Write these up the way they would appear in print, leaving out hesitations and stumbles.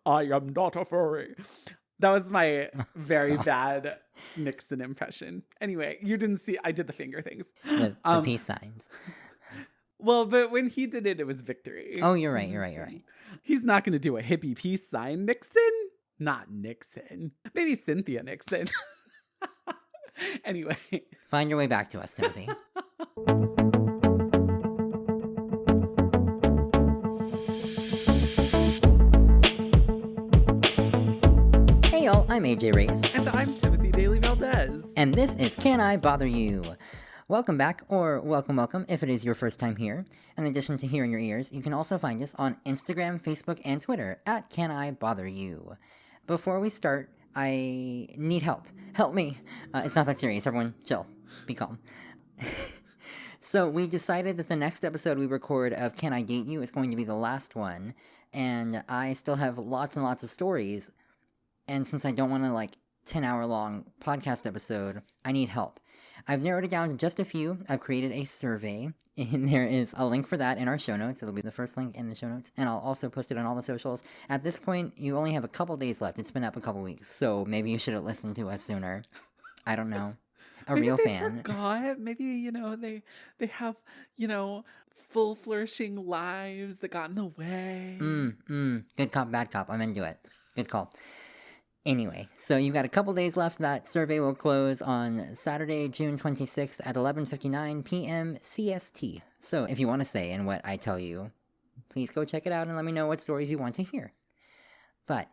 I am not a furry. That was my very God. bad Nixon impression. Anyway, you didn't see, I did the finger things. The peace signs. Well, but when he did it, it was victory. Oh, you're right. He's not going to do a hippie peace sign. Nixon? Not Nixon. Maybe Cynthia Nixon. Anyway. Find your way back to us, Timothy. Hey y'all, I'm AJ Reyes. And I'm Timothy Dailey-Valdes. And this is Can I Bother You? Welcome back, or welcome, if it is your first time here. In addition to here in your ears, you can also find us on Instagram, Facebook, and Twitter at Can I Bother You? Before we start, I need help. Help me. It's not that serious. Everyone, chill. Be calm. So we decided that the next episode we record of Can I Date You is going to be the last one. And I still have lots and lots of stories. And since I don't want to, 10-hour-long podcast episode, I need help. I've narrowed it down to just a few. I've created a survey, and there is a link for that in our show notes. It'll be the first link in the show notes, and I'll also post it on all the socials. At this point, you only have a couple days left. It's been up a couple weeks, so maybe you should have listened to us sooner. I don't know. Maybe real they fan. Forgot. Maybe, they have, full flourishing lives that got in the way. Good cop, bad cop. I'm into it. Good call. Anyway, so you've got a couple days left. That survey will close on Saturday, June 26th at 11:59 p.m. CST. So if you want to say in what I tell you, please go check it out and let me know what stories you want to hear. But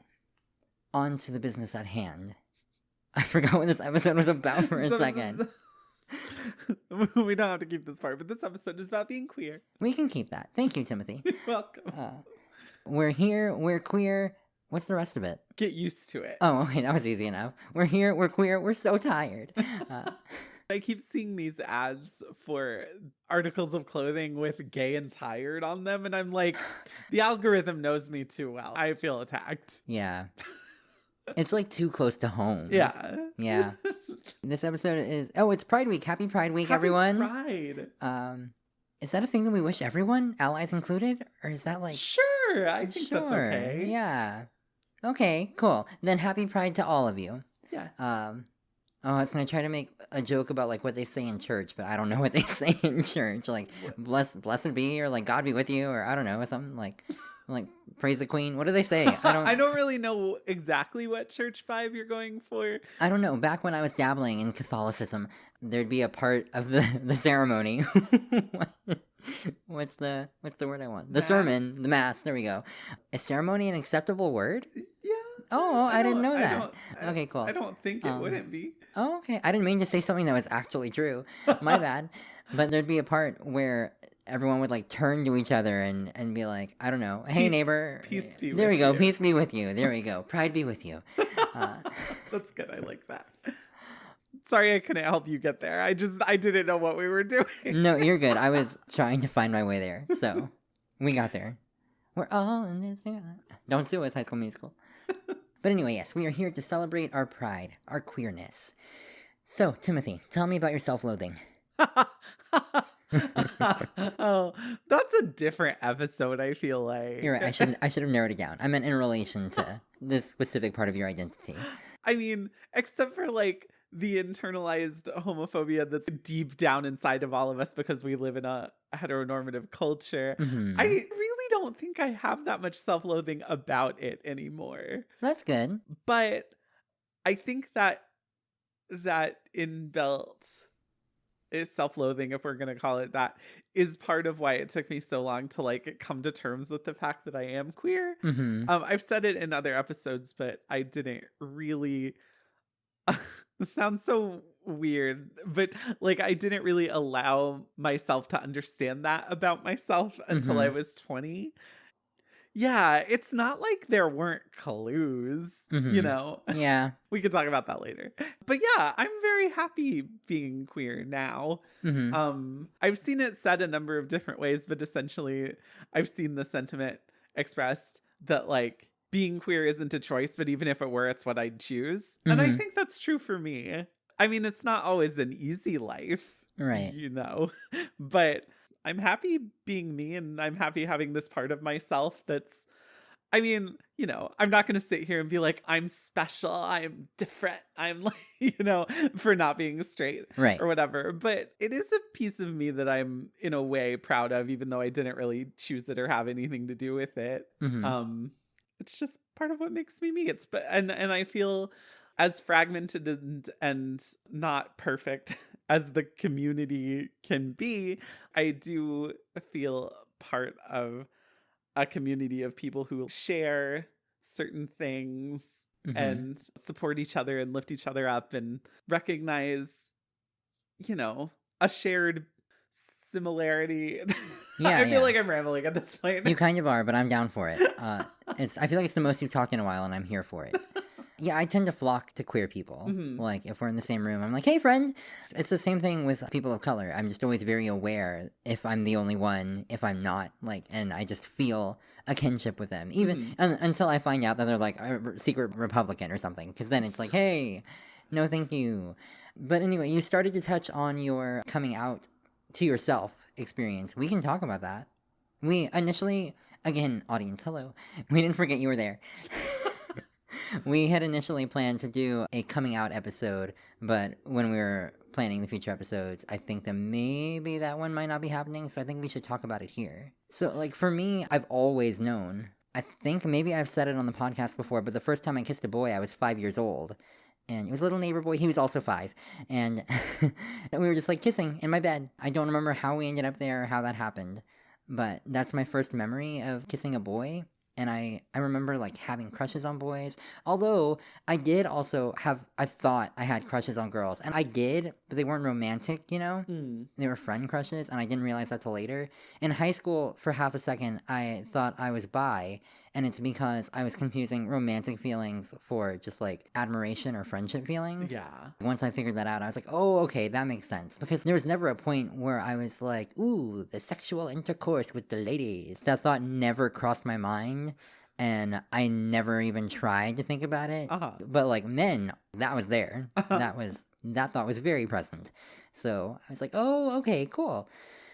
on to the business at hand. I forgot what this episode was about for a second. We don't have to keep this part, but this episode is about being queer. We can keep that. Thank you, Timothy. You're welcome. We're here, we're queer. What's the rest of it? Get used to it. Oh, okay, that was easy enough. We're here, we're queer, we're so tired. I keep seeing these ads for articles of clothing with gay and tired on them, and I'm like, the algorithm knows me too well. I feel attacked. Yeah. It's too close to home. Yeah. Yeah. This episode is, it's Pride Week. Happy Pride Week, everyone. Pride. Is that a thing that we wish everyone, allies included? Or is that Sure, I think that's okay. Yeah. Okay, cool. Then happy Pride to all of you. Yes. I was going to try to make a joke about, what they say in church, but I don't know what they say in church. Blessed be, or, God be with you, or I don't know, something like praise the queen. What do they say? I don't really know exactly what church vibe you're going for. I don't know. Back when I was dabbling in Catholicism, there'd be a part of the ceremony. What's the word I want? The Mass. Sermon, the mass. There we go. Is ceremony an acceptable word? Yeah. Oh, I didn't know that. Okay, cool. I don't think it wouldn't be. Oh, okay. I didn't mean to say something that was actually true. My bad. But there'd be a part where everyone would turn to each other and be like, I don't know, hey neighbor. Peace be with you. There we go. Peace be with you. There we go. Pride be with you. That's good. I like that. Sorry I couldn't help you get there. I didn't know what we were doing. No, you're good. I was trying to find my way there. So we got there. We're all in this together. Don't sue us, High School Musical. But anyway, yes, we are here to celebrate our pride, our queerness. So, Timothy, tell me about your self-loathing. Oh, that's a different episode, I feel like. You're right. I should have narrowed it down. I meant in relation to this specific part of your identity. I mean, except for the internalized homophobia that's deep down inside of all of us because we live in a heteronormative culture. Mm-hmm. I really don't think I have that much self-loathing about it anymore. That's good. But I think that inbuilt is self-loathing, if we're going to call it that, is part of why it took me so long to come to terms with the fact that I am queer. Mm-hmm. I've said it in other episodes, but I didn't really this sounds so weird, but I didn't really allow myself to understand that about myself until I was 20. Yeah, it's not like there weren't clues, Yeah. We could talk about that later. But yeah, I'm very happy being queer now. Mm-hmm. I've seen it said a number of different ways, but essentially I've seen the sentiment expressed that being queer isn't a choice, but even if it were, it's what I'd choose. And I think that's true for me. I mean, it's not always an easy life, right? But I'm happy being me, and I'm happy having this part of myself that's I mean, I'm not going to sit here and be like, I'm special, I'm different, I'm like, for not being straight Right. or whatever. But it is a piece of me that I'm in a way proud of, even though I didn't really choose it or have anything to do with it. Mm-hmm. It's just part of what makes me me. And I feel as fragmented and not perfect as the community can be, I do feel part of a community of people who share certain things Mm-hmm. and support each other and lift each other up and recognize, a shared similarity. Yeah, I feel yeah. like I'm rambling at this point. You kind of are, but I'm down for it. I feel like it's the most you've talked in a while, and I'm here for it. Yeah, I tend to flock to queer people. Mhm. Like, if we're in the same room, I'm like, hey, friend. It's the same thing with people of color. I'm just always very aware if I'm the only one, if I'm not, and I just feel a kinship with them. Even until I find out that they're, like, a secret Republican or something. Because then it's like, hey, no thank you. But anyway, you started to touch on your coming out to yourself experience. We can talk about that. We initially, again, audience, hello. We didn't forget you were there. We had initially planned to do a coming out episode, but when we were planning the future episodes, I think that maybe that one might not be happening, so I think we should talk about it here. So, for me, I've always known. I think maybe I've said it on the podcast before, but the first time I kissed a boy, I was 5 years old. And it was a little neighbor boy. He was also 5. And we were just, kissing in my bed. I don't remember how we ended up there or how that happened. But that's my first memory of kissing a boy. And I remember, having crushes on boys. Although, I did also I thought I had crushes on girls. And I did, but they weren't romantic, They were friend crushes, and I didn't realize that till later. In high school, for half a second, I thought I was bi. And it's because I was confusing romantic feelings for just, admiration or friendship feelings. Yeah. Once I figured that out, I was like, oh, okay, that makes sense. Because there was never a point where I was like, ooh, the sexual intercourse with the ladies. That thought never crossed my mind, and I never even tried to think about it. Uh-huh. But, men, that was there. That thought was very present. So I was like, oh, okay, cool.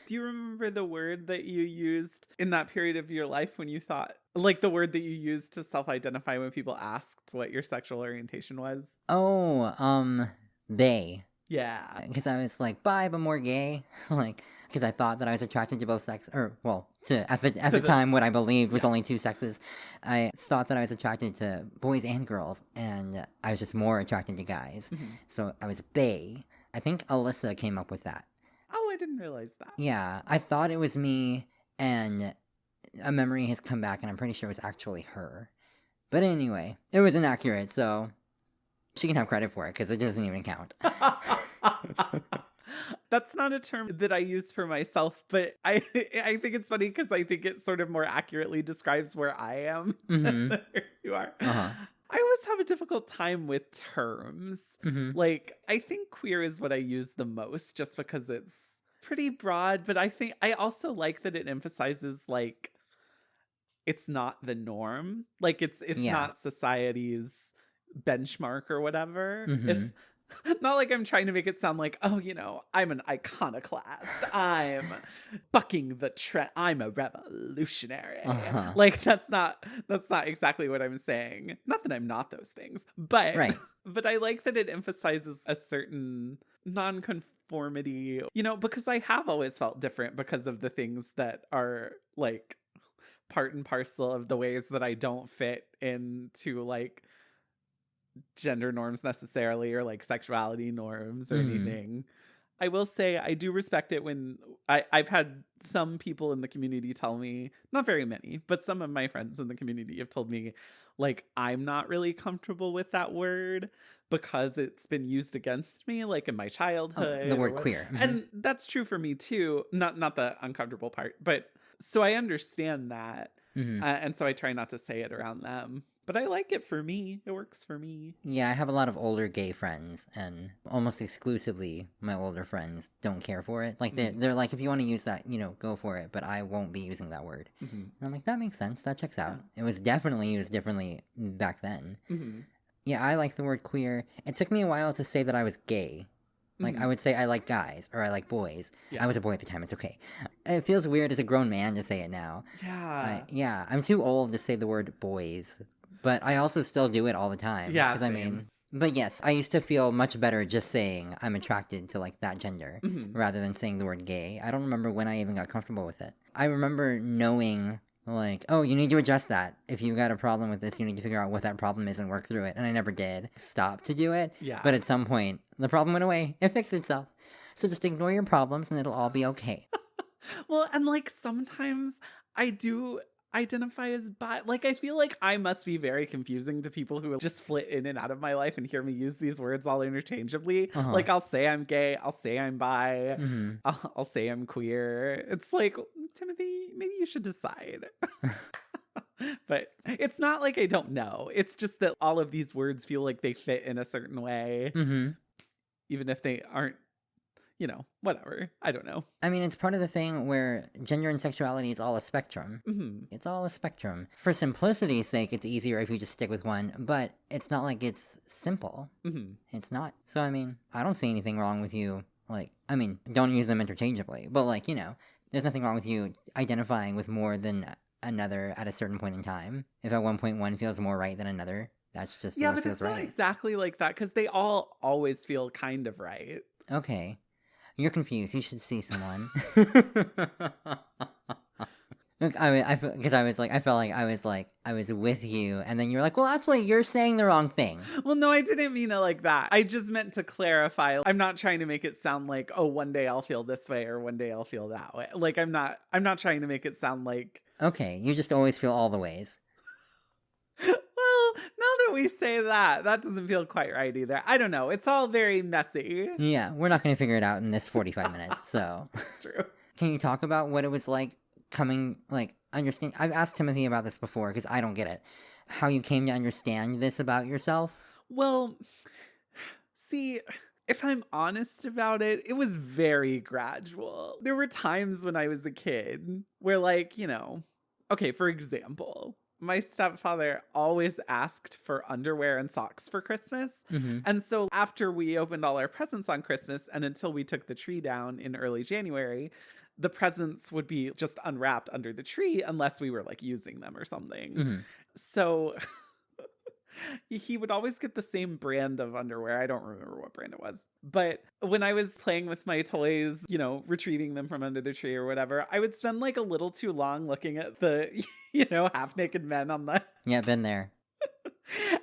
Do you remember the word that you used in that period of your life when you thought, the word that you used to self-identify when people asked what your sexual orientation was? Oh, they. Yeah. Because I was bi, but more gay. Because I thought that I was attracted to both sexes. Or, well, at the time, what I believed was only two sexes. I thought that I was attracted to boys and girls. And I was just more attracted to guys. Mm-hmm. So I was bae. I think Alyssa came up with that. Oh, I didn't realize that. Yeah, I thought it was me, and a memory has come back, and I'm pretty sure it was actually her. But anyway, it was inaccurate, so she can have credit for it, because it doesn't even count. That's not a term that I use for myself, but I think it's funny because I think it sort of more accurately describes where I am than where you are. Uh-huh. I always have a difficult time with terms. Mm-hmm. I think queer is what I use the most just because it's pretty broad, but I also like that it emphasizes it's not the norm. It's not society's benchmark or whatever. Mm-hmm. It's not like I'm trying to make it sound like, I'm an iconoclast. I'm bucking the trend. I'm a revolutionary. Uh-huh. That's not exactly what I'm saying. Not that I'm not those things, but right. But I like that it emphasizes a certain nonconformity, because I have always felt different because of the things that are part and parcel of the ways that I don't fit into gender norms necessarily or sexuality norms or anything. I will say I do respect it when I've had some people in the community tell me, not very many, but some of my friends in the community have told me I'm not really comfortable with that word because it's been used against me in my childhood. The word queer. Mm-hmm. And that's true for me too. Not the uncomfortable part, but so I understand that. Mm-hmm. And so I try not to say it around them. But I like it for me. It works for me. Yeah, I have a lot of older gay friends, and almost exclusively my older friends don't care for it. They're like, if you want to use that, go for it, but I won't be using that word. Mm-hmm. And I'm like, that makes sense. That checks out. Yeah. It was definitely used differently back then. Mm-hmm. Yeah, I like the word queer. It took me a while to say that I was gay. Like, I would say I like guys or I like boys. Yeah. I was a boy at the time. It's okay. It feels weird as a grown man to say it now. Yeah. I'm too old to say the word boys, but I also still do it all the time. Yeah, 'Cause, I same. mean, but yes, I used to feel much better just saying I'm attracted to like that gender rather than saying the word gay. I don't remember when I even got comfortable with it. I remember knowing like, oh, you need to address that. If you got a problem with this, you need to figure out what that problem is and work through it. And I never did stop to do it. Yeah. But at some point, the problem went away. It fixed itself. So just ignore your problems and it'll all be okay. Well, and like sometimes I do identify as bi. Like, I feel like I must be very confusing to people who just flit in and out of my life and hear me use these words all interchangeably. Like, I'll say I'm gay, I'll say I'm bi, I'll say I'm queer. It's like, Timothy, maybe you should decide. But it's not like I don't know. It's just that all of these words feel like they fit in a certain way, even if they aren't, you know, whatever. I don't know. I mean, it's part of the thing where gender and sexuality is all a spectrum. It's all a spectrum. For simplicity's sake, it's easier if you just stick with one, but it's not like it's simple. It's not. So, I mean, I don't see anything wrong with you. Like, I mean, don't use them interchangeably, but like, you know, there's nothing wrong with you identifying with more than another at a certain point in time. If at one point one feels more right than another, that's just Yeah, what but feels it's not right. exactly like that because they all always feel kind of right. Okay. You're confused. You should see someone. Look, I mean, because I felt like I was with you, and then you're like, well, actually, you're saying the wrong thing. Well, no, I didn't mean it like that. I just meant to clarify. I'm not trying to make it sound like, oh, one day I'll feel this way or one day I'll feel that way. Like, I'm not trying to make it sound like. Okay, you just always feel all the ways. Well, now that we say that, that doesn't feel quite right either. I don't know. It's all very messy. Yeah, we're not going to figure it out in this 45 minutes, so. That's true. Can you talk about what it was like understand? I've asked Timothy about this before because I don't get it. How you came to understand this about yourself? Well, see, if I'm honest about it, it was very gradual. There were times when I was a kid where, like, you know, okay, for example, my stepfather always asked for underwear and socks for Christmas. And so after we opened all our presents on Christmas and until we took the tree down in early January, the presents would be just unwrapped under the tree unless we were like using them or something. So he would always get the same brand of underwear. I don't remember what brand it was. But when I was playing with my toys, you know, retrieving them from under the tree or whatever, I would spend like a little too long looking at the, you know, half naked men on the. Yeah, been there.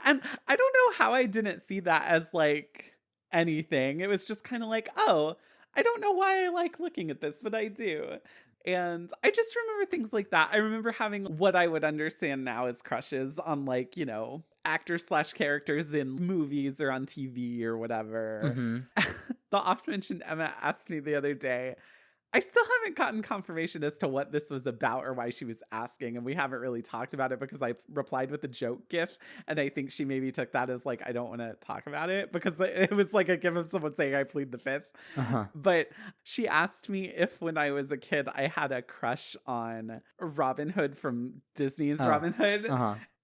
And I don't know how I didn't see that as like anything. It was just kind of like, oh, I don't know why I like looking at this, but I do. And I just remember things like that. I remember having what I would understand now as crushes on, like, you know, actors/characters in movies or on TV or whatever. The oft-mentioned Emma asked me the other day, I still haven't gotten confirmation as to what this was about or why she was asking, and we haven't really talked about it because I replied with a joke gif, and I think she maybe took that as like, I don't want to talk about it because it was like a gif of someone saying I plead the fifth. But she asked me if when I was a kid I had a crush on Robin Hood from Disney's Robin Hood.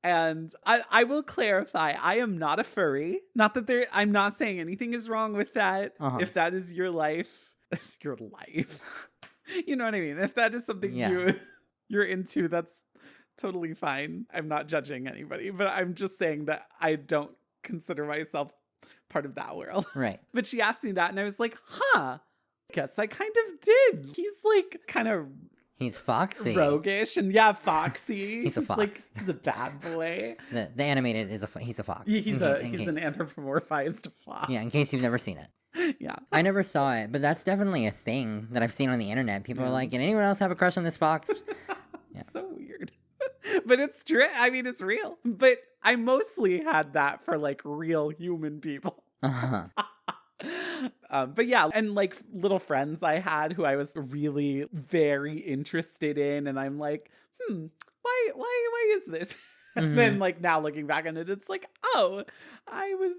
And I will clarify, I am not a furry. Not that I'm not saying anything is wrong with that. If that is your life, it's your life. You know what I mean? If that is something you're into, that's totally fine. I'm not judging anybody, but I'm just saying that I don't consider myself part of that world. Right. But she asked me that and I was like, I guess I kind of did. He's like kind of He's foxy. Roguish and foxy. He's a fox. Like, he's a bad boy. The animated he's a fox. He's an anthropomorphized fox. Yeah, in case you've never seen it. Yeah. I never saw it, but that's definitely a thing that I've seen on the internet. People are like, "Did anyone else have a crush on this fox?" Yeah. It's so weird. But it's true. I mean, it's real. But I mostly had that for like real human people. But yeah, and like little friends I had who I was really very interested in, and I'm like, why is this? And then like now looking back on it, it's like, oh, I was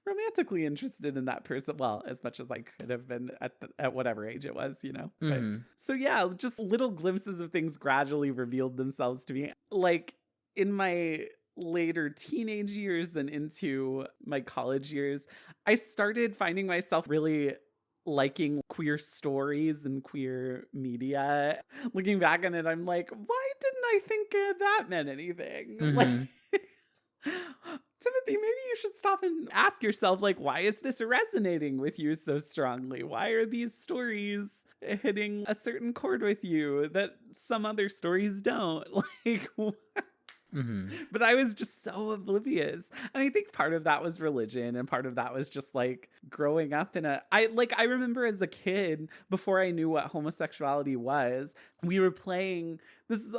romantically interested in that person. Well, as much as I could have been at whatever age it was, you know. But, so yeah, just little glimpses of things gradually revealed themselves to me. Like in my later teenage years and into my college years, I started finding myself really liking queer stories and queer media. Looking back on it, I'm like, why didn't I think that meant anything? Like, Mm-hmm. Timothy, maybe you should stop and ask yourself, like, why is this resonating with you so strongly? Why are these stories hitting a certain chord with you that some other stories don't? Like, Mm-hmm. but I was just so oblivious. And I think part of that was religion, and part of that was just like growing up in I remember as a kid, before I knew what homosexuality was, we were playing this is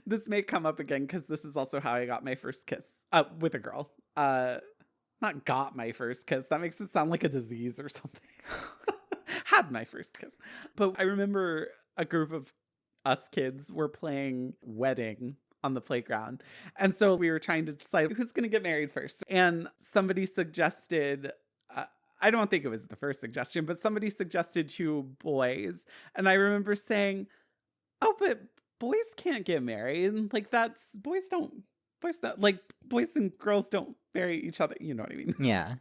this may come up again because this is also how I got my first kiss with a girl. Not got my first kiss. That makes it sound like a disease or something. Had my first kiss. But I remember a group of us kids were playing wedding on the playground. And so we were trying to decide who's going to get married first. And somebody suggested, I don't think it was the first suggestion, but somebody suggested 2 boys. And I remember saying, oh, but boys can't get married. Like boys and girls don't marry each other. You know what I mean? Yeah.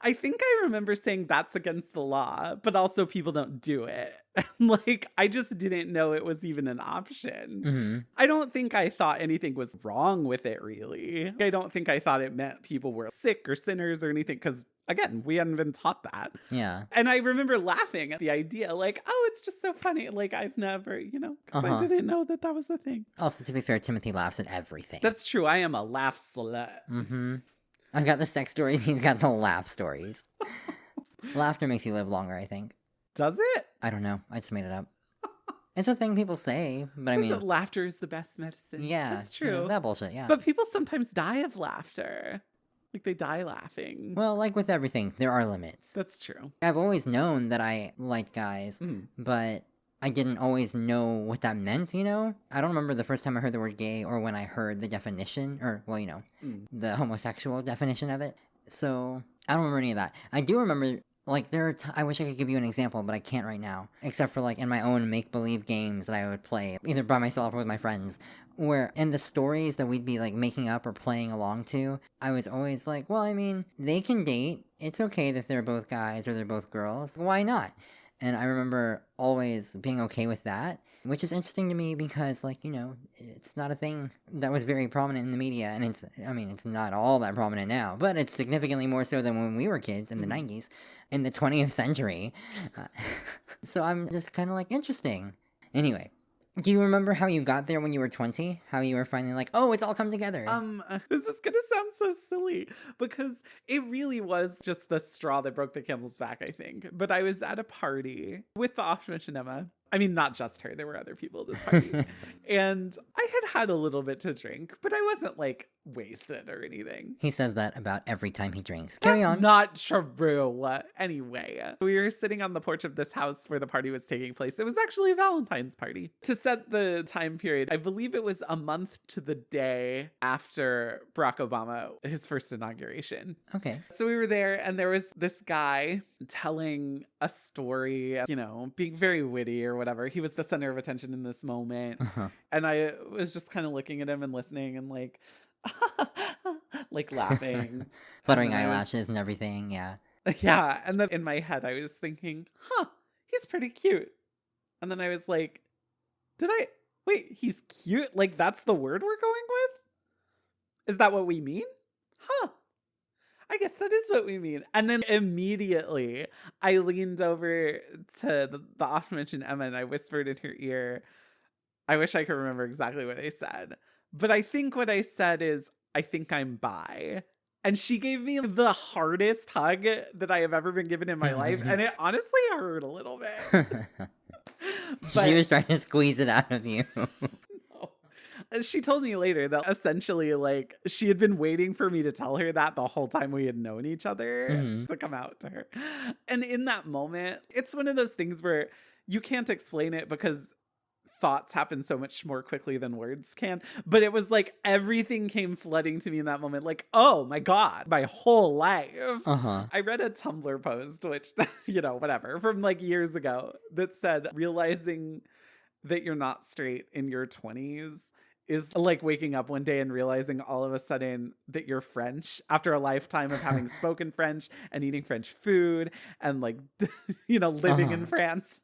I think I remember saying that's against the law, but also people don't do it. Like, I just didn't know it was even an option. Mm-hmm. I don't think I thought anything was wrong with it, really. I don't think I thought it meant people were sick or sinners or anything, because, again, we hadn't been taught that. Yeah. And I remember laughing at the idea, like, oh, it's just so funny. Like, I've never, because I didn't know that was the thing. Also, to be fair, Timothy laughs at everything. That's true. I am a laugh slut. Mm-hmm. I've got the sex stories, he's got the laugh stories. Laughter makes you live longer, I think. Does it? I don't know. I just made it up. It's a thing people say, but I mean... that laughter is the best medicine. Yeah. That's true. That bullshit, yeah. But people sometimes die of laughter. Like, they die laughing. Well, like with everything, there are limits. That's true. I've always known that I liked guys, but I didn't always know what that meant, I don't remember the first time I heard the word gay or when I heard the definition, or, well, the homosexual definition of it. So, I don't remember any of that. I do remember, like, I wish I could give you an example, but I can't right now. Except for, like, in my own make-believe games that I would play, either by myself or with my friends, where in the stories that we'd be, like, making up or playing along to, I was always like, well, I mean, they can date. It's okay that they're both guys or they're both girls. Why not? And I remember always being okay with that, which is interesting to me because, like, it's not a thing that was very prominent in the media, and it's not all that prominent now, but it's significantly more so than when we were kids in the 90s, in the 20th century. So I'm just kind of like, interesting. Anyway. Do you remember how you got there when you were 20? How you were finally like, oh, it's all come together? This is gonna sound so silly because it really was just the straw that broke the camel's back, I think. But I was at a party with the oft-mentioned Emma. I mean, not just her. There were other people at this party. And I had a little bit to drink, but I wasn't, like, wasted or anything. He says that about every time he drinks. Carry on. Not true. Anyway, we were sitting on the porch of this house where the party was taking place. It was actually a Valentine's party. To set the time period, I believe it was a month to the day after Barack Obama, his first inauguration. Okay. So we were there, and there was this guy telling a story, being very witty or whatever. He was the center of attention in this moment. And I was just kind of looking at him and listening and like, like laughing. Fluttering eyelashes and everything, yeah. Yeah. And then in my head, I was thinking, he's pretty cute. And then I was like, wait, he's cute? Like, that's the word we're going with? Is that what we mean? I guess that is what we mean. And then immediately I leaned over to the oft-mentioned Emma and I whispered in her ear, I wish I could remember exactly what I said. But I think what I said is, I think I'm bi. And she gave me the hardest hug that I have ever been given in my life. And it honestly hurt a little bit. But she was trying to squeeze it out of you. She told me later that essentially, like, she had been waiting for me to tell her that the whole time we had known each other to come out to her. And in that moment, it's one of those things where you can't explain it because thoughts happen so much more quickly than words can. But it was like everything came flooding to me in that moment. Like, oh my God, my whole life. I read a Tumblr post, which, whatever, from like years ago that said, realizing that you're not straight in your 20s is like waking up one day and realizing all of a sudden that you're French after a lifetime of having spoken French and eating French food and like, living in France.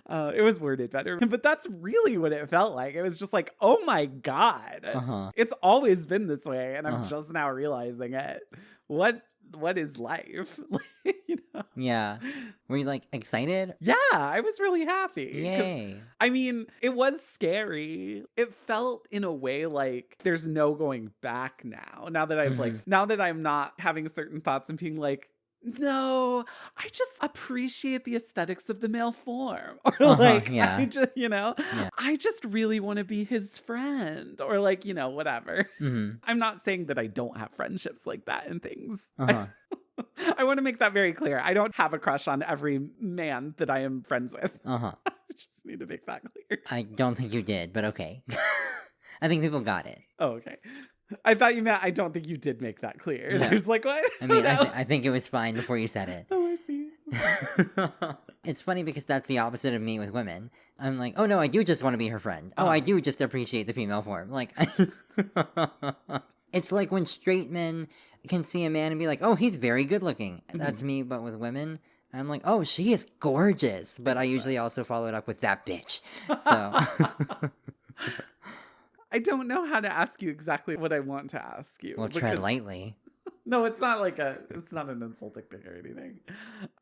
It was worded better, but that's really what it felt like. It was just like, oh my God, it's always been this way. And I'm just now realizing it. What is life? Yeah. Were you like excited? Yeah, I was really happy. Yay. I mean, it was scary. It felt in a way like there's no going back now. Now that I've now that I'm not having certain thoughts and being like, no, I just appreciate the aesthetics of the male form. Or I just, I just really want to be his friend. Or whatever. I'm not saying that I don't have friendships like that and things. I want to make that very clear. I don't have a crush on every man that I am friends with. I just need to make that clear. I don't think you did, but okay. I think people got it. Oh, okay. I thought you meant I don't think you did make that clear. No. I was like, what? I mean, I think it was fine before you said it. Oh, I see. It's funny because that's the opposite of me with women. I'm like, oh no, I do just want to be her friend. Oh, I do just appreciate the female form. Like, it's like when straight men can see a man and be like, oh, he's very good looking. That's me, but with women, I'm like, oh, she is gorgeous. But I usually also follow it up with that bitch. So... I don't know how to ask you exactly what I want to ask you. Well, tread lightly. No, it's not it's not an insulting thing or anything.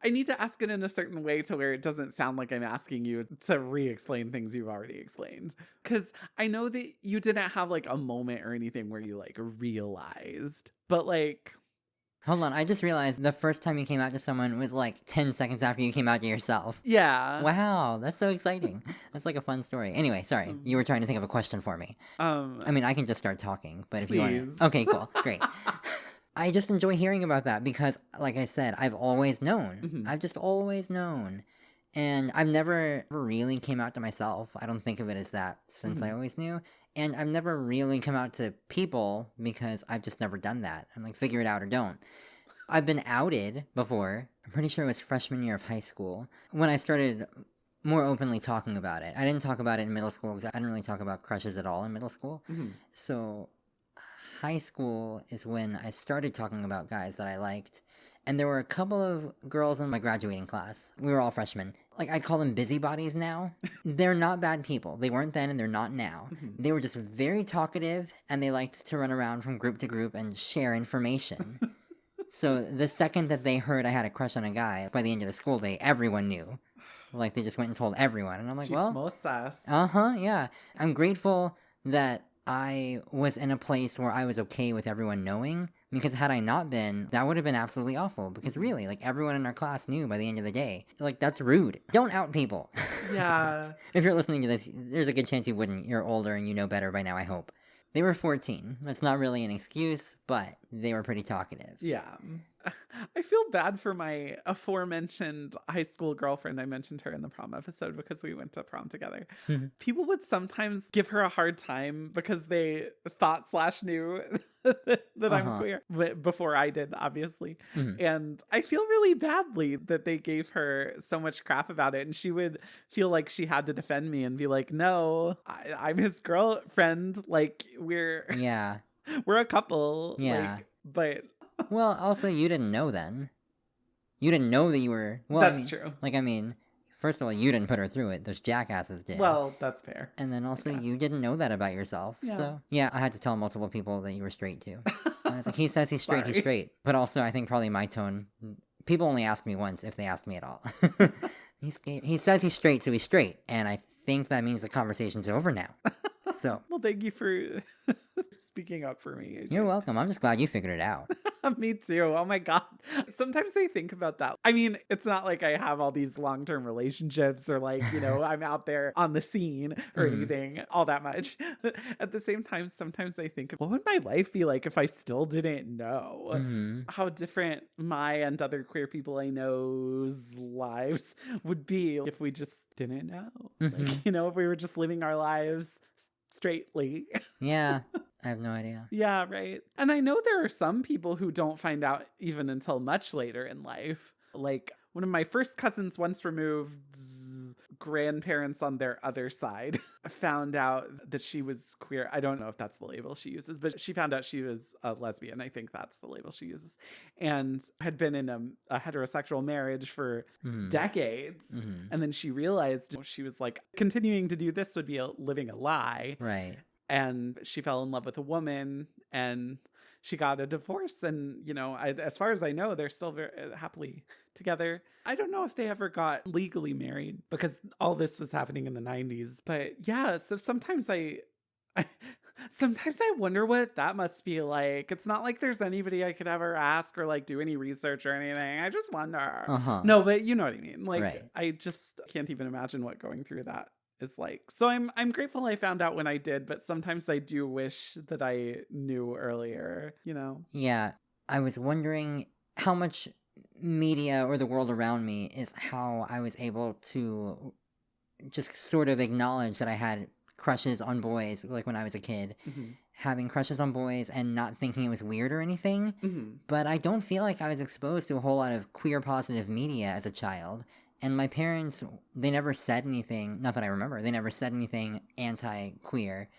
I need to ask it in a certain way to where it doesn't sound like I'm asking you to re-explain things you've already explained. Because I know that you didn't have like a moment or anything where you like realized, but like... Hold on, I just realized the first time you came out to someone was like 10 seconds after you came out to yourself. Yeah. Wow, that's so exciting. That's like a fun story. Anyway, sorry, you were trying to think of a question for me. I mean, I can just start talking, but if you want to... Okay, cool, great. I just enjoy hearing about that because, like I said, I've always known. I've just always known. And I've never really came out to myself. I don't think of it as that since I always knew. And I've never really come out to people because I've just never done that. I'm like, figure it out or don't. I've been outed before. I'm pretty sure it was freshman year of high school when I started more openly talking about it. I didn't talk about it in middle school because I didn't really talk about crushes at all in middle school. So high school is when I started talking about guys that I liked. And there were a couple of girls in my graduating class. We were all freshmen. Like, I'd call them busybodies now. They're not bad people. They weren't then and they're not now. They were just very talkative and they liked to run around from group to group and share information. So the second that they heard I had a crush on a guy, by the end of the school day, everyone knew. Like, they just went and told everyone. And I'm like, chismosas. Yeah. I'm grateful that I was in a place where I was okay with everyone knowing, because had I not been, that would have been absolutely awful, because really, like, everyone in our class knew by the end of the day. Like, that's rude. Don't out people. Yeah. If you're listening to this, there's a good chance you wouldn't. You're older and you know better by now, I hope. They were 14. That's not really an excuse, but they were pretty talkative. Yeah. I feel bad for my aforementioned high school girlfriend. I mentioned her in the prom episode because we went to prom together. People would sometimes give her a hard time because they thought / knew that I'm queer, but before I did, obviously. And I feel really badly that they gave her so much crap about it. And she would feel like she had to defend me and be like, no, I'm his girlfriend. Like, we're a couple. Yeah. Like, but... Well, also, you didn't know then. You didn't know that you were... Well, that's true. Like, I mean, first of all, you didn't put her through it. Those jackasses did. Well, that's fair. And then also, you didn't know that about yourself. Yeah. So, yeah, I had to tell multiple people that you were straight, too. I was like, he says he's straight, he's straight. But also, I think probably my tone... People only ask me once if they ask me at all. He says he's straight, so he's straight. And I think that means the conversation's over now. So... Well, thank you for speaking up for me, AJ. You're welcome. I'm just glad you figured it out. Me too. Oh my God. Sometimes I think about that. I mean, it's not like I have all these long-term relationships or like, I'm out there on the scene or anything all that much. At the same time, sometimes I think, what would my life be like if I still didn't know how different my and other queer people I know's lives would be if we just didn't know. Like, if we were just living our lives straightly. Yeah. I have no idea. Yeah, right. And I know there are some people who don't find out even until much later in life. Like one of my first cousins once removed grandparents on their other side found out that she was queer. I don't know if that's the label she uses, but she found out she was a lesbian. I think that's the label she uses, and had been in a heterosexual marriage for decades. And then she realized she was like, continuing to do this would be living a lie. Right. And she fell in love with a woman, and she got a divorce. And, you know, as far as I know, they're still very happily together. I don't know if they ever got legally married because all this was happening in the 90s. But yeah, so sometimes I wonder what that must be like. It's not like there's anybody I could ever ask or like do any research or anything. I just wonder. No, but you know what I mean? Like, Right. I just can't even imagine what going through that is like. So I'm grateful I found out when I did, but sometimes I do wish that I knew earlier, you know? Yeah, I was wondering how much media or the world around me is how I was able to just sort of acknowledge that I had crushes on boys, like when I was a kid. Having crushes on boys and not thinking it was weird or anything. But I don't feel like I was exposed to a whole lot of queer positive media as a child. And my parents, they never said anything, not that I remember, they never said anything anti-queer.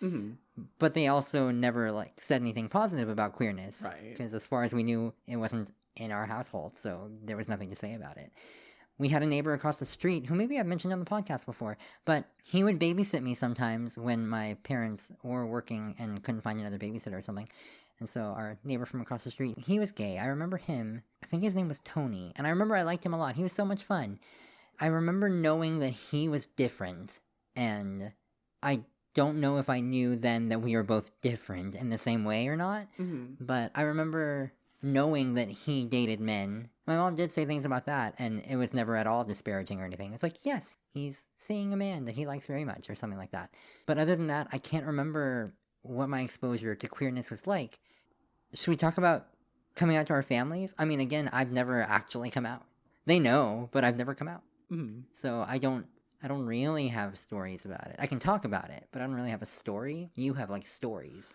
But they also never, like, said anything positive about queerness. Right. Because as far as we knew, it wasn't in our household, so there was nothing to say about it. We had a neighbor across the street, who maybe I've mentioned on the podcast before, but he would babysit me sometimes when my parents were working and couldn't find another babysitter or something. And so our neighbor from across the street, he was gay. I remember him. I think his name was Tony. And I remember I liked him a lot. He was so much fun. I remember knowing that he was different. And I don't know if I knew then that we were both different in the same way or not. But I remember knowing that he dated men. My mom did say things about that, and it was never at all disparaging or anything. It's like, yes, he's seeing a man that he likes very much, or something like that. But other than that, I can't remember what my exposure to queerness was like. Should we talk about coming out to our families? I mean, again, I've never actually come out. They know, but I've never come out. So I don't really have stories about it. I can talk about it, but I don't really have a story. You have, like, stories.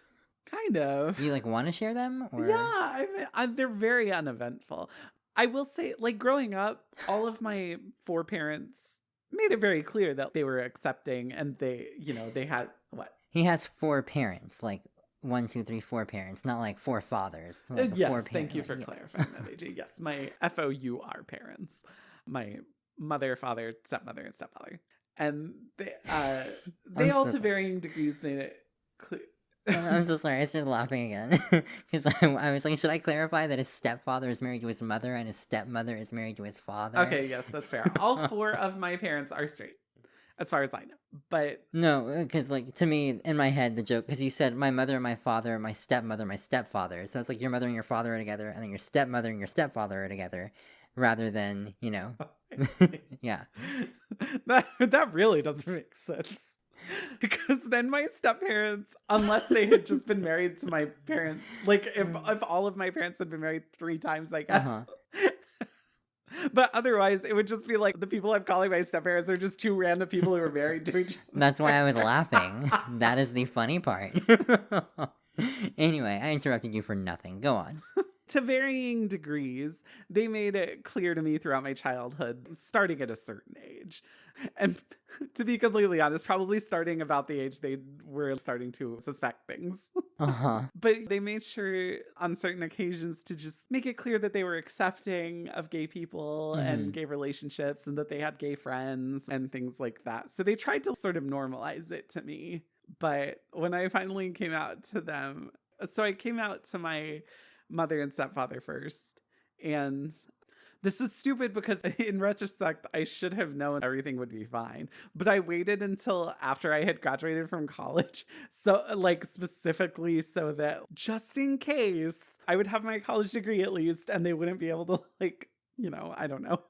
Kind of. You, like, want to share them? Or? Yeah, I mean, they're very uneventful. I will say, like, growing up, all of my foreparents made it very clear that they were accepting, and they, you know, they had, what? He has 4 parents, like 1, 2, 3, 4 parents, not like 4 fathers. Like Yes, 4 thank you for clarifying that, AJ. Yes, my FOUR parents. My mother, father, stepmother, and stepfather. And they all, to varying degrees, made it clear. I'm so sorry, I started laughing again. Because I was like, should I clarify that his stepfather is married to his mother and his stepmother is married to his father? Okay, yes, that's fair. All 4 of my parents are straight, as far as I know. But no, because, like, to me, in my head, the joke, because you said my mother, my father, my stepmother, my stepfather. So it's like your mother and your father are together, and then your stepmother and your stepfather are together, rather than, you know. Yeah. That really doesn't make sense. Because then my step-parents, unless they had just been married to my parents, like if all of my parents had been married 3 times, I guess. But otherwise, it would just be like the people I'm calling my step-parents are just 2 random people who are married to each other. That's why I was laughing. That is the funny part. Anyway, I interrupted you for nothing. Go on. To varying degrees, they made it clear to me throughout my childhood, starting at a certain age. And to be completely honest, probably starting about the age they were starting to suspect things. But they made sure on certain occasions to just make it clear that they were accepting of gay people and gay relationships, and that they had gay friends and things like that. So they tried to sort of normalize it to me. But when I finally came out to them, so I came out to my mother and stepfather first, and this was stupid because in retrospect I should have known everything would be fine, but I waited until after I had graduated from college, so like specifically so that just in case I would have my college degree at least, and they wouldn't be able to, like, you know, I don't know,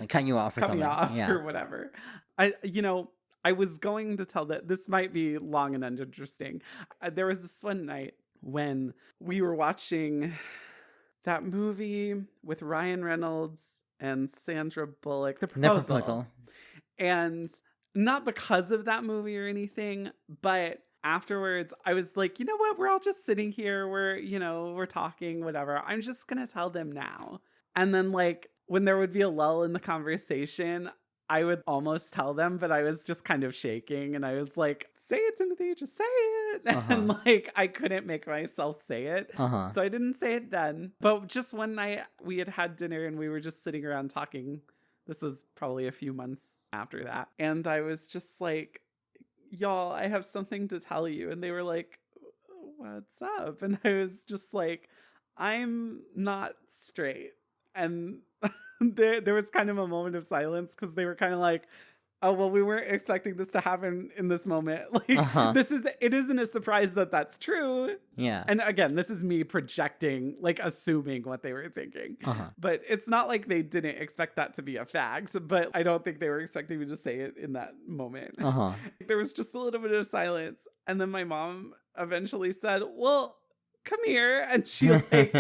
like cut you off or something, or whatever. I was going to tell that this might be long and uninteresting. There was this one night when we were watching that movie with Ryan Reynolds and Sandra Bullock, The Proposal. And not because of that movie or anything, but afterwards I was like, you know what? We're all just sitting here. We're talking, whatever. I'm just going to tell them now. And then, like, when there would be a lull in the conversation, I would almost tell them, but I was just kind of shaking and I was like, say it, Timothy, just say it. And like, I couldn't make myself say it. So I didn't say it then. But just one night we had dinner and we were just sitting around talking. This was probably a few months after that. And I was just like, y'all, I have something to tell you. And they were like, what's up? And I was just like, I'm not straight. And there was kind of a moment of silence because they were kind of like, oh, well, we weren't expecting this to happen in this moment. Like, it isn't a surprise that that's true. Yeah. And again, this is me projecting, like assuming what they were thinking. But it's not like they didn't expect that to be a fact, but I don't think they were expecting me to say it in that moment. There was just a little bit of silence. And then my mom eventually said, well, come here. And she like...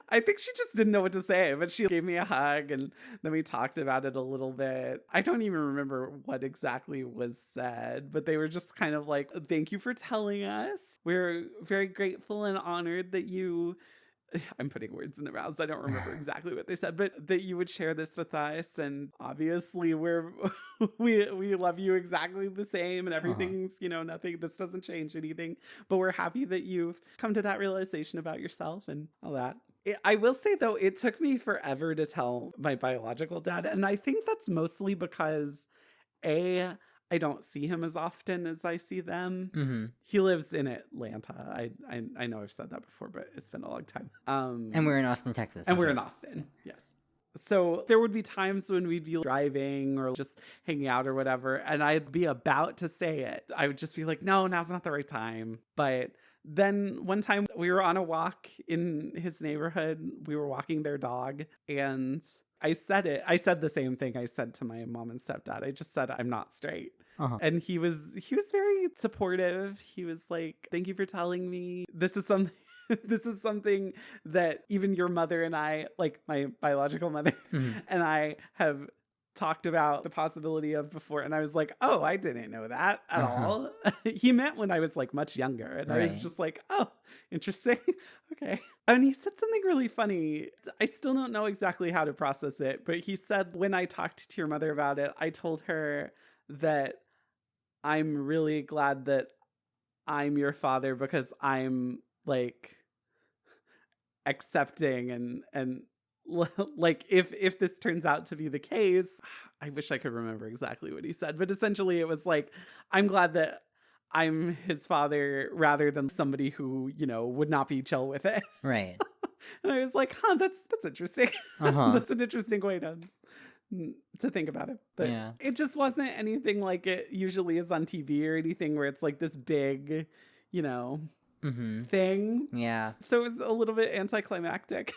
I think she just didn't know what to say, but she gave me a hug and then we talked about it a little bit. I don't even remember what exactly was said, but they were just kind of like, thank you for telling us. We're very grateful and honored that you... I'm putting words in their mouths. I don't remember exactly what they said, but that you would share this with us. And obviously we love you exactly the same and everything's, nothing, this doesn't change anything, but we're happy that you've come to that realization about yourself and all that. I will say though, it took me forever to tell my biological dad. And I think that's mostly because I don't see him as often as I see them. He lives in Atlanta. I know I've said that before, but it's been a long time. And we're in Austin, Texas. And we're in Austin, yes. So there would be times when we'd be driving or just hanging out or whatever, and I'd be about to say it. I would just be like, no, now's not the right time. But then one time we were on a walk in his neighborhood. We were walking their dog, and I said it. I said the same thing I said to my mom and stepdad. I just said, I'm not straight. And he was very supportive. He was like, thank you for telling me. This is something that even your mother and I, like my biological mother and I have talked about the possibility of before. And I was like, oh, I didn't know that at all. He meant when I was like much younger. And I was just like, oh, interesting. Okay. And he said something really funny. I still don't know exactly how to process it, but he said, when I talked to your mother about it, I told her that I'm really glad that I'm your father because I'm like accepting and like if this turns out to be the case, I wish I could remember exactly what he said, but essentially it was like, I'm glad that I'm his father rather than somebody who, would not be chill with it. Right. And I was like, that's interesting. That's an interesting way to think about it. But it just wasn't anything like it usually is on TV or anything where it's like this big, thing. Yeah. So it was a little bit anticlimactic.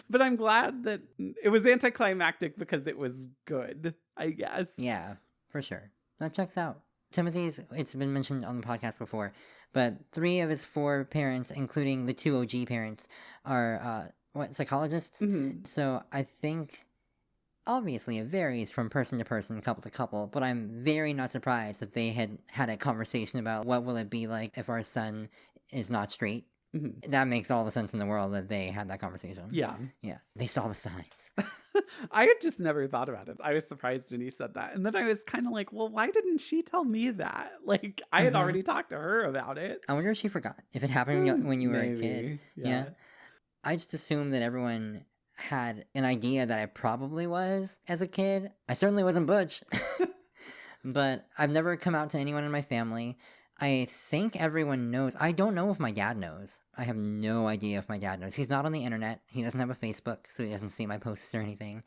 But I'm glad that it was anticlimactic because it was good, I guess. Yeah, for sure. That checks out. Timothy's, it's been mentioned on the podcast before, but 3 of his 4 parents, including the 2 OG parents, are psychologists. So I think obviously it varies from person to person, couple to couple, but I'm very not surprised that they had a conversation about what will it be like if our son is not straight. That makes all the sense in the world that they had that conversation. Yeah. They saw the signs. I had just never thought about it. I was surprised when he said that. And then I was kind of like, well, why didn't she tell me that? Like, I had already talked to her about it. I wonder if she forgot. If it happened when you were a kid. Yeah. I just assumed that everyone had an idea that I probably was as a kid. I certainly wasn't butch. But I've never come out to anyone in my family. I think everyone knows. I don't know if my dad knows. I have no idea if my dad knows. He's not on the internet. He doesn't have a Facebook, so he doesn't see my posts or anything.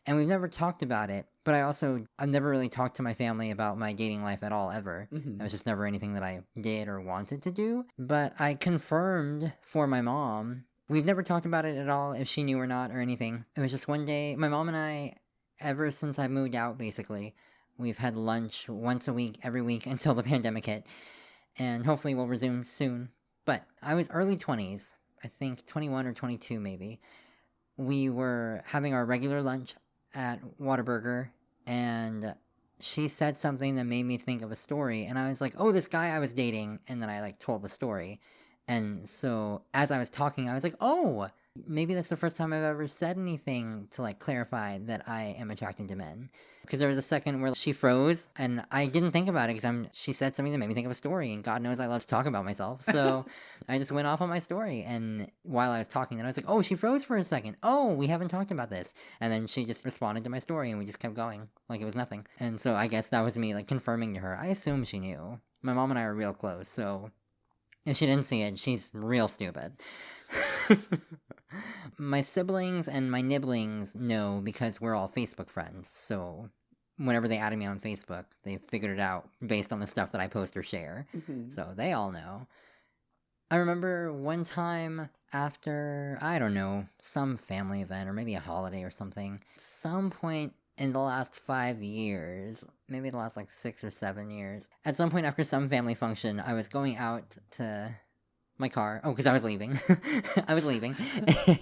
And we've never talked about it. But I've never really talked to my family about my dating life at all, ever. It was just never anything that I did or wanted to do. But I confirmed for my mom. We've never talked about it at all, if she knew or not or anything. It was just one day, my mom and I, ever since I moved out, basically, we've had lunch once a week, every week, until the pandemic hit. And hopefully we'll resume soon. But I was early 20s, I think 21 or 22 maybe. We were having our regular lunch at Whataburger, and she said something that made me think of a story. And I was like, oh, this guy I was dating. And then I told the story. And so as I was talking, I was like, oh, Maybe that's the first time I've ever said anything to like clarify that I am attracted to men. Because there was a second where she froze and I didn't think about it because she said something that made me think of a story, and God knows I love to talk about myself. So I just went off on my story, and while I was talking, then I was like, oh, she froze for a second. Oh, we haven't talked about this. And then she just responded to my story and we just kept going like it was nothing. And so I guess that was me like confirming to her. I assume she knew. My mom and I are real close, so if she didn't see it, she's real stupid. My siblings and my nibblings know because we're all Facebook friends, so whenever they added me on Facebook, they figured it out based on the stuff that I post or share. So they all know. I remember one time after, I don't know, some family event or maybe a holiday or something, some point in the last 5 years, maybe the last like 6 or 7 years, at some point after some family function, I was going out to my car. Oh, because I was leaving. I was leaving.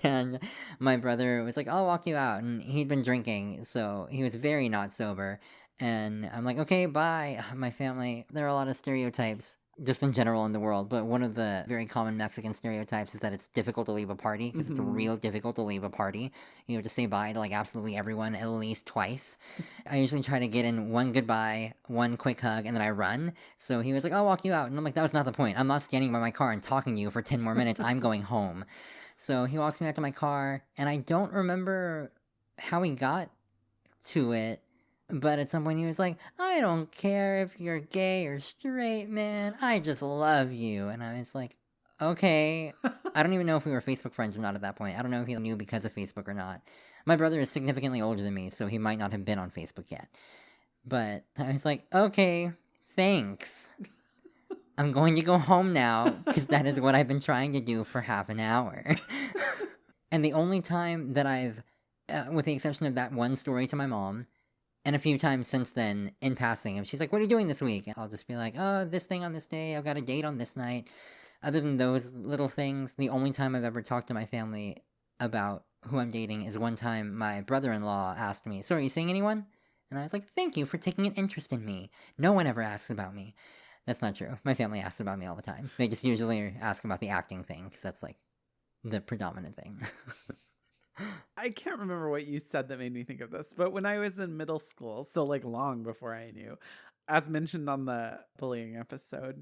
And my brother was like, I'll walk you out. And he'd been drinking, so he was very not sober. And I'm like, okay, bye. My family, there are a lot of stereotypes just in general in the world, but one of the very common Mexican stereotypes is that it's difficult to leave a party because it's real difficult to leave a party. You have to say bye to like absolutely everyone at least twice. I usually try to get in one goodbye, one quick hug, and then I run. So he was like, I'll walk you out. And I'm like, that was not the point. I'm not standing by my car and talking to you for 10 more minutes. I'm going home. So he walks me out to my car, and I don't remember how he got to it. But at some point he was like, I don't care if you're gay or straight, man. I just love you. And I was like, okay. I don't even know if we were Facebook friends or not at that point. I don't know if he knew because of Facebook or not. My brother is significantly older than me, so he might not have been on Facebook yet. But I was like, okay, thanks. I'm going to go home now because that is what I've been trying to do for half an hour. And the only time that I've, with the exception of that one story to my mom, and a few times since then, in passing, if she's like, what are you doing this week? And I'll just be like, oh, this thing on this day, I've got a date on this night. Other than those little things, the only time I've ever talked to my family about who I'm dating is one time my brother-in-law asked me, so are you seeing anyone? And I was like, thank you for taking an interest in me. No one ever asks about me. That's not true. My family asks about me all the time. They just usually ask about the acting thing, because that's like the predominant thing. I can't remember what you said that made me think of this, but when I was in middle school, so like long before I knew, as mentioned on the bullying episode,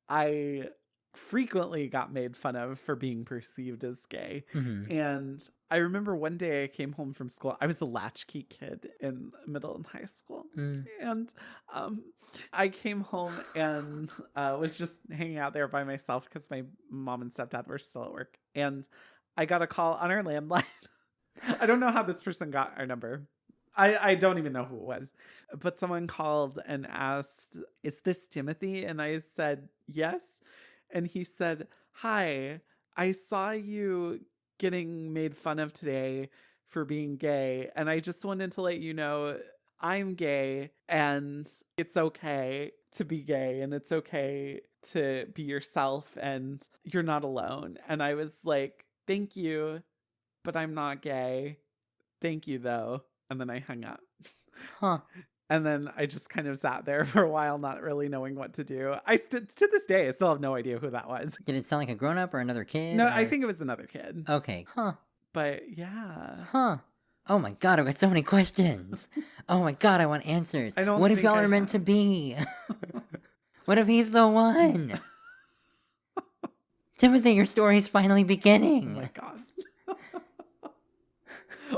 I frequently got made fun of for being perceived as gay. And I remember one day I came home from school. I was a latchkey kid in middle and high school. And I came home and was just hanging out there by myself because my mom and stepdad were still at work. And I got a call on our landline. I don't know how this person got our number. I don't even know who it was. But someone called and asked, is this Timothy? And I said, yes. And he said, hi, I saw you getting made fun of today for being gay. And I just wanted to let you know I'm gay and it's okay to be gay and it's okay to be yourself and you're not alone. And I was like, thank you, but I'm not gay. Thank you, though. And then I hung up. Huh. And then I just kind of sat there for a while, not really knowing what to do. To this day, I still have no idea who that was. Did it sound like a grown-up or another kid? No, or... I think it was another kid. Okay. Huh. But yeah. Huh. Oh my god, I've got so many questions. Oh my god, I want answers. I don't What if think y'all I are meant to have. be? What if he's the one? Timothy, your story's finally beginning. Oh my god.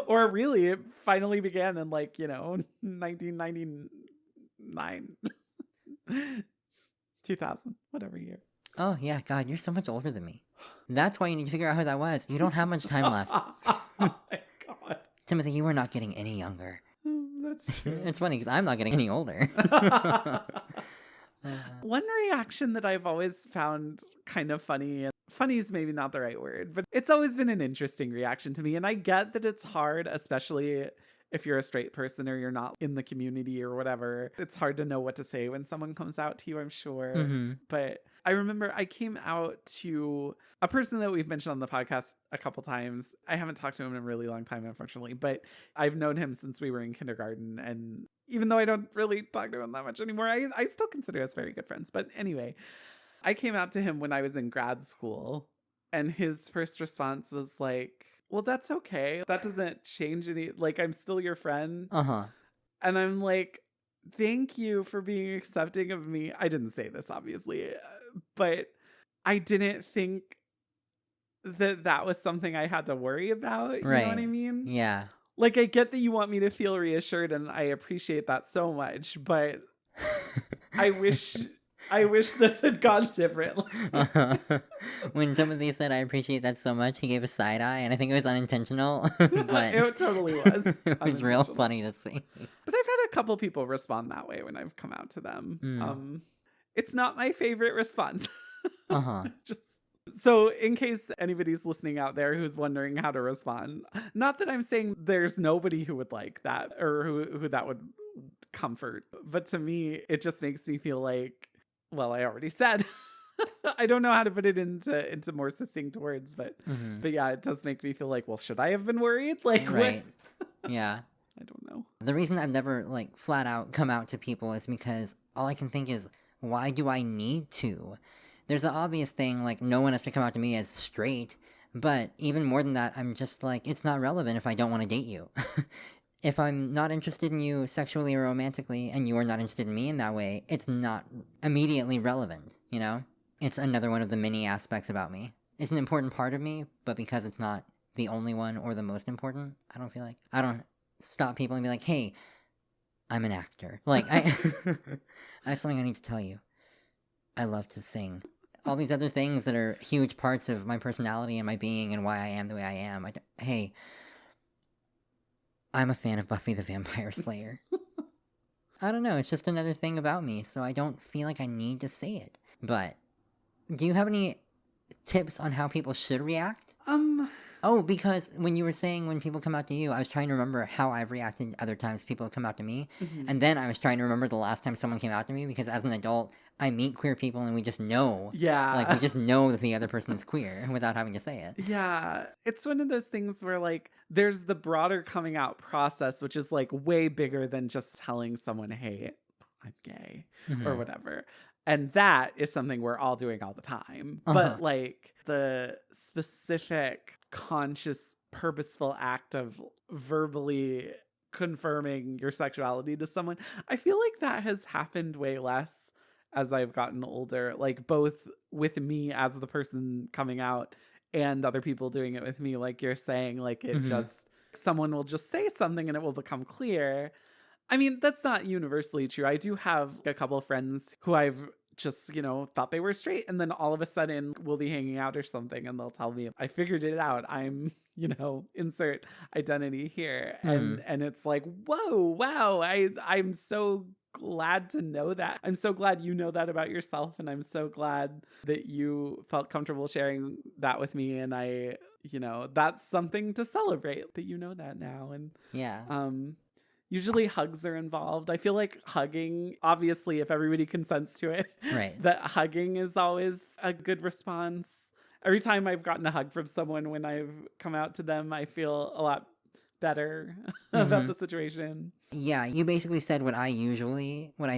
Or really, it finally began in 1999. 2000, whatever year. Oh yeah, god, you're so much older than me. That's why you need to figure out who that was. You don't have much time left. Oh my god. Timothy, you are not getting any younger. That's true. It's funny because I'm not getting any older. One reaction that I've always found kind of funny, and funny is maybe not the right word, but it's always been an interesting reaction to me. And I get that it's hard, especially if you're a straight person or you're not in the community or whatever. It's hard to know what to say when someone comes out to you, I'm sure. But I remember I came out to a person that we've mentioned on the podcast a couple times. I haven't talked to him in a really long time, unfortunately, but I've known him since we were in kindergarten. And even though I don't really talk to him that much anymore, I still consider us very good friends. But anyway, I came out to him when I was in grad school, and his first response was like, well, that's okay. That doesn't change any, like, I'm still your friend. Uh-huh. And I'm like, thank you for being accepting of me. I didn't say this, obviously, but I didn't think that that was something I had to worry about. You know what I Right. mean? Yeah. Like, I get that you want me to feel reassured, and I appreciate that so much, but I wish this had gone differently. Uh-huh. When somebody said, I appreciate that so much, he gave a side eye, and I think it was unintentional, but It totally was it was real unintentional. funny to see. But I've had a couple people respond that way when I've come out to them. It's not my favorite response. Uh-huh. Just so in case anybody's listening out there who's wondering how to respond, not that I'm saying there's nobody who would like that or who that would comfort, but to me, it just makes me feel like, well, I already said. I don't know how to put it into more succinct words, but yeah, it does make me feel like, well, should I have been worried? Like, Right. what? Yeah. I don't know. The reason I've never, like, flat out come out to people is because all I can think is, why do I need to? There's the obvious thing, like, no one has to come out to me as straight, but even more than that, I'm just like, it's not relevant if I don't want to date you. If I'm not interested in you sexually or romantically, and you are not interested in me in that way, it's not immediately relevant, you know? It's another one of the many aspects about me. It's an important part of me, but because it's not the only one or the most important, I don't stop people and be like, hey, I'm an actor. Like, I have something I need to tell you. I love to sing. All these other things that are huge parts of my personality and my being and why I am the way I am. Hey, I'm a fan of Buffy the Vampire Slayer. I don't know, it's just another thing about me, so I don't feel like I need to say it. But, do you have any tips on how people should react? Oh, because when you were saying when people come out to you, I was trying to remember how I've reacted other times people come out to me. And then I was trying to remember the last time someone came out to me, because as an adult, I meet queer people and we just know. Yeah. Like, we just know that the other person is queer without having to say it. Yeah. It's one of those things where, like, there's the broader coming out process, which is, like, way bigger than just telling someone, hey, I'm gay or whatever. And that is something we're all doing all the time. But, like, the specific, conscious, purposeful act of verbally confirming your sexuality to someone, I feel like that has happened way less as I've gotten older. Like, both with me as the person coming out and other people doing it with me. Like you're saying, like, it just, someone will just say something and it will become clear. I mean, that's not universally true. I do have a couple of friends who I've just, thought they were straight, and then all of a sudden we'll be hanging out or something and they'll tell me, I figured it out. I'm, insert identity here. And it's like, whoa, wow. I'm so glad to know that. I'm so glad you know that about yourself. And I'm so glad that you felt comfortable sharing that with me. And I, that's something to celebrate, that you know that now. And yeah. Usually hugs are involved. I feel like hugging, obviously, if everybody consents to it, Right. that hugging is always a good response. Every time I've gotten a hug from someone when I've come out to them, I feel a lot better about the situation. Yeah, you basically said what I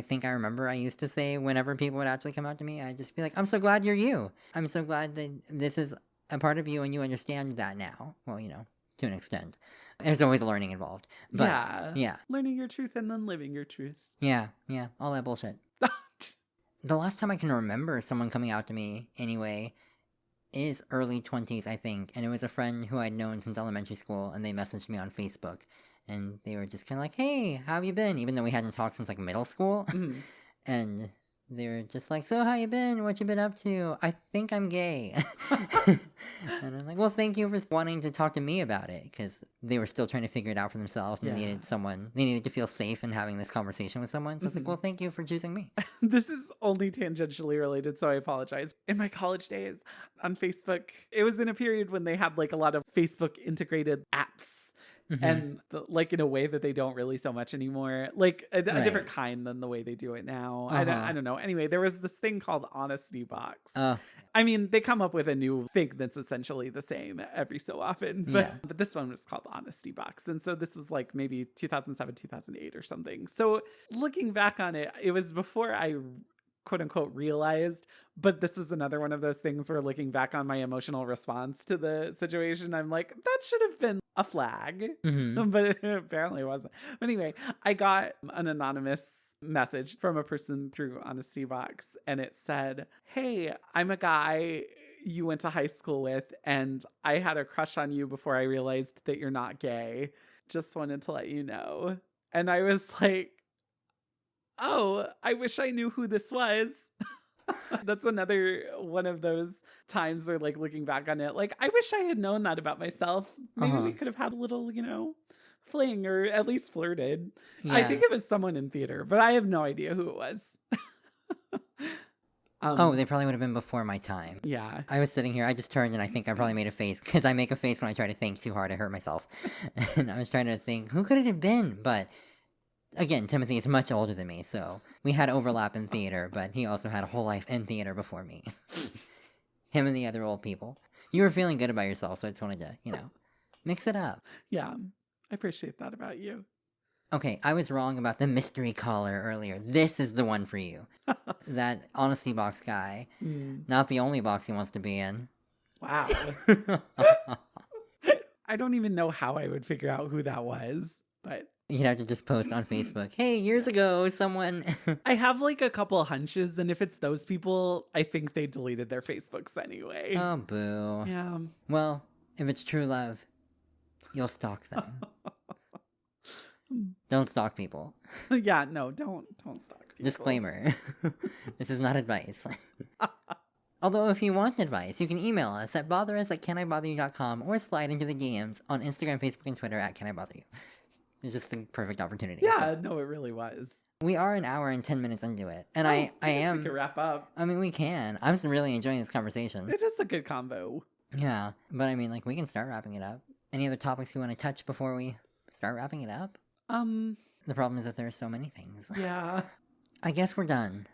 think I remember I used to say whenever people would actually come out to me. I'd just be like, I'm so glad you're you. I'm so glad that this is a part of you and you understand that now. Well, to an extent. There's always learning involved. But, yeah. Learning your truth and then living your truth. Yeah, all that bullshit. The last time I can remember someone coming out to me, anyway, is early 20s, I think. And it was a friend who I'd known since elementary school, and they messaged me on Facebook. And they were just kind of like, hey, how have you been? Even though we hadn't talked since, like, middle school. And they were just like, so how you been? What you been up to? I think I'm gay. And I'm like, well, thank you for wanting to talk to me about it, because they were still trying to figure it out for themselves. And they needed to feel safe in having this conversation with someone. So I was like, well, thank you for choosing me. This is only tangentially related, so I apologize. In my college days on Facebook, it was in a period when they had, like, a lot of Facebook integrated apps. And like, in a way that they don't really so much anymore, like a different kind than the way they do it now. I don't know. Anyway, there was this thing called Honesty Box. I mean, they come up with a new thing that's essentially the same every so often, but this one was called Honesty Box. And so this was like maybe 2007, 2008 or something. So looking back on it, it was before I quote unquote realized, but this was another one of those things where looking back on my emotional response to the situation, I'm like, that should have been a flag, but it apparently wasn't. But anyway, I got an anonymous message from a person through Honesty Box, and it said, hey, I'm a guy you went to high school with, and I had a crush on you before I realized that you're not gay. Just wanted to let you know. And I was like, oh, I wish I knew who this was. That's another one of those times where, like, looking back on it, like, I wish I had known that about myself. Maybe we could have had a little, fling, or at least flirted. Yeah. I think it was someone in theater, but I have no idea who it was. They probably would have been before my time. Yeah. I was sitting here, I just turned and I think I probably made a face, because I make a face when I try to think too hard, I hurt myself. And I was trying to think, who could it have been? But again, Timothy is much older than me, so we had overlap in theater, but he also had a whole life in theater before me. Him and the other old people. You were feeling good about yourself, so I just wanted to, mix it up. Yeah. I appreciate that about you. Okay, I was wrong about the mystery caller earlier. This is the one for you. That Honesty Box guy. Not the only box he wants to be in. Wow. I don't even know how I would figure out who that was, but you'd have to just post on Facebook, hey, years ago, someone... I have like a couple of hunches, and if it's those people, I think they deleted their Facebooks anyway. Oh, boo. Yeah. Well, if it's true love, you'll stalk them. Don't stalk people. Yeah, no, don't stalk people. Disclaimer. This is not advice. Although if you want advice, you can email us at botherus@canibotheryou.com or slide into the DMs on Instagram, Facebook, and Twitter at canibotheryu. It's just the perfect opportunity. Yeah, no, it really was. We are an hour and 10 minutes into it. And I am... we can wrap up. I mean, we can. I'm just really enjoying this conversation. It is a good combo. Yeah, but I mean, like, we can start wrapping it up. Any other topics you want to touch before we start wrapping it up? The problem is that there are so many things. Yeah. I guess we're done.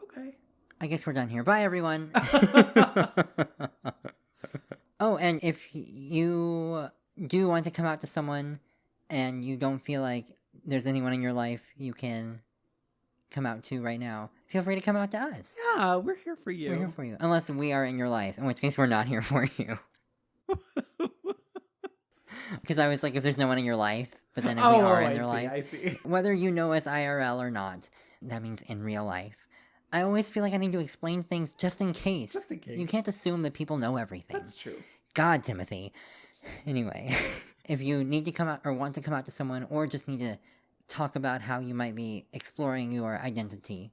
Okay. I guess we're done here. Bye, everyone. Oh, and if you do want to come out to someone and you don't feel like there's anyone in your life you can come out to right now, feel free to come out to us. Yeah, we're here for you. We're here for you. Unless we are in your life, in which case we're not here for you. Because I was like, if there's no one in your life, but then if we are in their life, I see. whether you know us IRL or not, that means in real life. I always feel like I need to explain things just in case. Just in case. You can't assume that people know everything. That's true. God, Timothy. Anyway, if you need to come out or want to come out to someone or just need to talk about how you might be exploring your identity,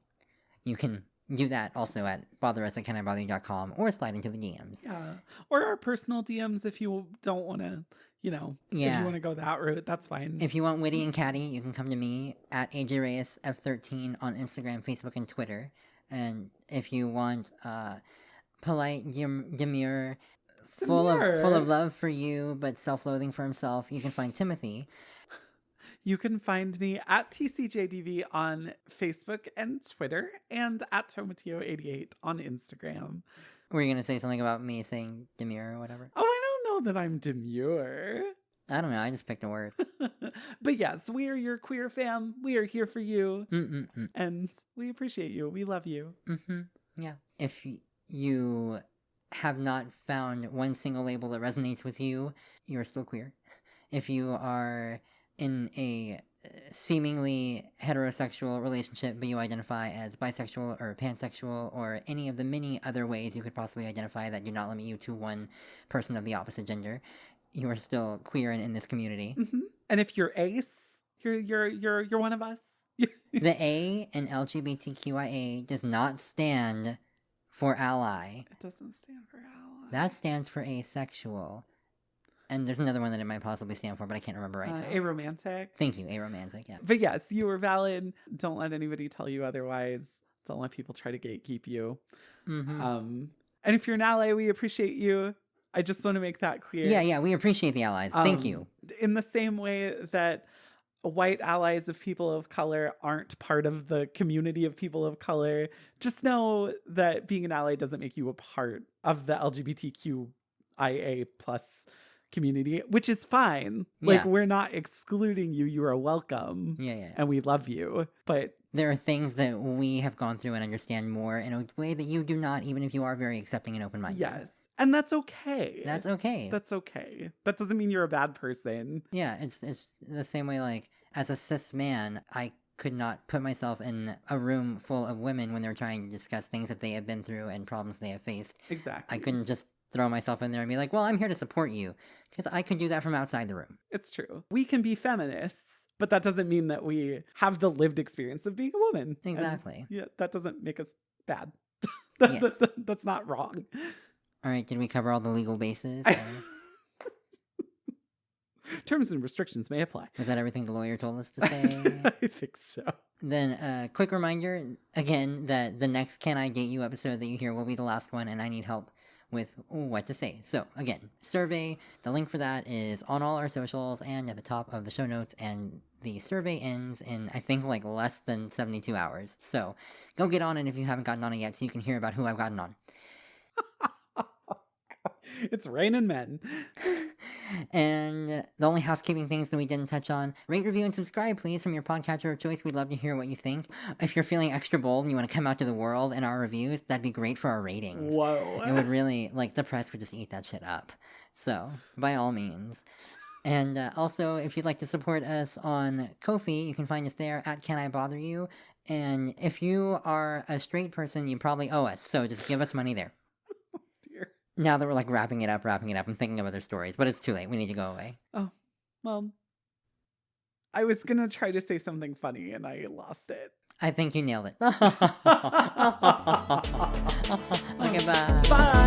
you can do that also at botherus@canibotheryu.com or slide into the DMs. Yeah. Or our personal DMs if you don't want to, if you want to go that route, that's fine. If you want witty and catty, you can come to me at AJReyesF13 on Instagram, Facebook, and Twitter. And if you want polite, demure, full of love for you, but self-loathing for himself, you can find Timothy. You can find me at TCJDV on Facebook and Twitter, and at Tomatio88 on Instagram. Were you going to say something about me saying demure or whatever? Oh, I don't know that I'm demure. I don't know. I just picked a word. But yes, we are your queer fam. We are here for you. Mm-mm-mm. And we appreciate you. We love you. Mm-hmm. Yeah. If you have not found one single label that resonates with you, you're still queer. If you are in a seemingly heterosexual relationship, but you identify as bisexual or pansexual or any of the many other ways you could possibly identify that do not limit you to one person of the opposite gender, you are still queer in this community. Mm-hmm. And if you're ace, you're one of us. The A in LGBTQIA does not stand for ally. It doesn't stand for ally. That stands for asexual. And there's another one that it might possibly stand for, but I can't remember right now. Aromantic. Thank you, aromantic, yeah. But yes, you are valid. Don't let anybody tell you otherwise. Don't let people try to gatekeep you. Mm-hmm. And if you're an ally, we appreciate you. I just want to make that clear. Yeah, we appreciate the allies. Thank you. In the same way that white allies of people of color aren't part of the community of people of color, just know that being an ally doesn't make you a part of the LGBTQIA plus community, which is fine. Like, we're not excluding you. You are welcome. Yeah. And we love you. But there are things that we have gone through and understand more in a way that you do not, even if you are very accepting and open-minded. Yes. And that's okay. That's okay. That's okay. That doesn't mean you're a bad person. Yeah, it's the same way, like, as a cis man, I could not put myself in a room full of women when they're trying to discuss things that they have been through and problems they have faced. Exactly. I couldn't just throw myself in there and be like, well, I'm here to support you, because I could do that from outside the room. It's true. We can be feminists, but that doesn't mean that we have the lived experience of being a woman. Exactly. And yeah, that doesn't make us bad. Yes. That's not wrong. All right, did we cover all the legal bases? Terms and restrictions may apply. Was that everything the lawyer told us to say? I think so. Then, quick reminder, again, that the next Can I Date You episode that you hear will be the last one, and I need help with what to say. So, again, survey, the link for that is on all our socials and at the top of the show notes, and the survey ends in, I think, like, less than 72 hours. So, go get on it if you haven't gotten on it yet, so you can hear about who I've gotten on. It's raining men. And the only housekeeping things that we didn't touch on, rate, review, and subscribe, please, from your podcatcher of choice. We'd love to hear what you think. If you're feeling extra bold and you want to come out to the world in our reviews, that'd be great for our ratings. Whoa. It would really, like, the press would just eat that shit up. So, by all means. And also, if you'd like to support us on Ko-fi, you can find us there at Can I Bother You? And if you are a straight person, you probably owe us, so just give us money there. Now that we're, like, wrapping it up, I'm thinking of other stories, but it's too late. We need to go away. Oh, well, I was gonna try to say something funny and I lost it. I think you nailed it. Okay, bye. Bye.